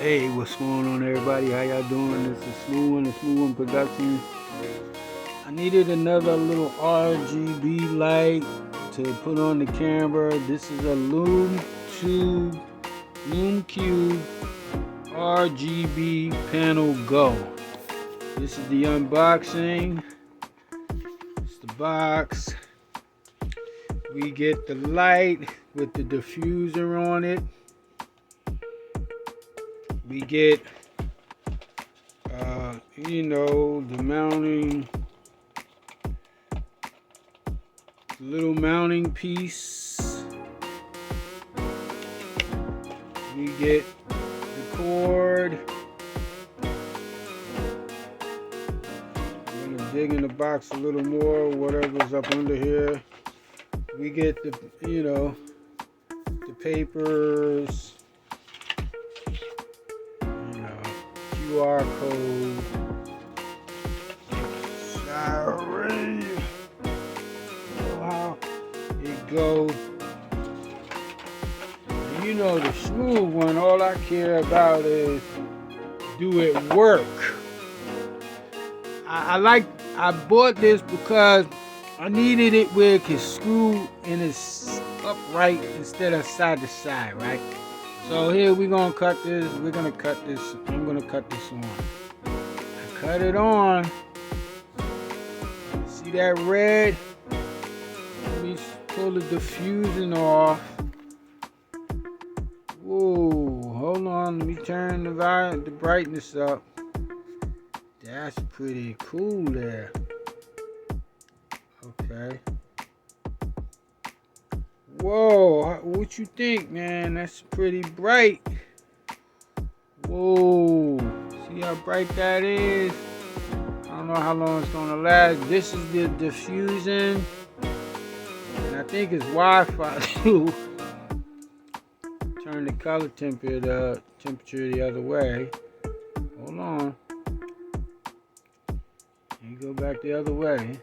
Hey, what's going on, everybody? How y'all doing? This is Smooth One Production. I needed another little RGB light to put on the camera. This is a Lume Cube RGB panel Go. This is the unboxing. It's the box. We get the light with the diffuser on it. We get, the mounting, little mounting piece. We get the cord. I'm gonna dig in the box a little more, whatever's up under here. We get the, the papers. QR code. Sorry. How it goes. The smooth one, all I care about is do it work. I bought this because I needed it where it can screw and it's upright instead of side to side, right? So here we're gonna cut this. I'm gonna cut this on. I cut it on. See that red? Let me pull the diffusing off. Whoa, hold on. Let me turn the brightness up. That's pretty cool there. Okay. Whoa, what you think, man? That's pretty bright. Whoa, see how bright that is? I don't know how long it's gonna last. This is the diffusing, and I think it's Wi-Fi too. Turn the color temperature the other way. Hold on. You go back the other way.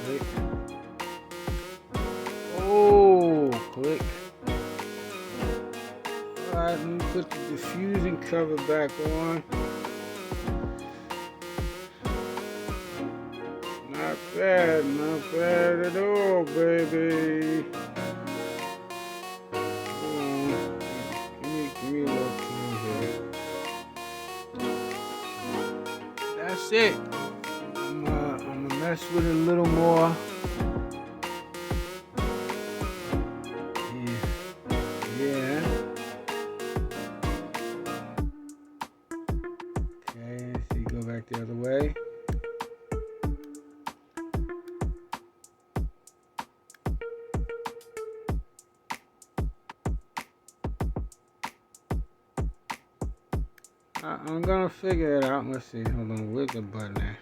Click. Oh, click. Alright, let me put the diffusing cover back on. Not bad at all, baby. Give me a little clean here. That's it. I'm gonna mess with it a little more. Yeah. Okay, so you go back the other way. I'm gonna figure it out. Let's see. Hold on. Where's the button at?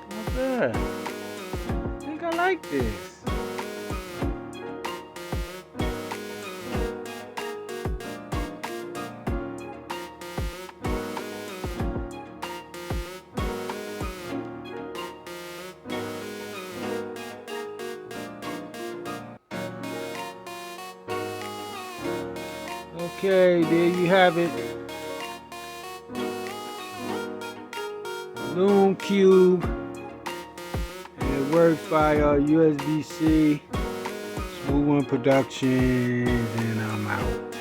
Not bad. I think I like this. Okay, there you have it. Lume Cube. And it works by USB-C. Smooth One Productions, and I'm out.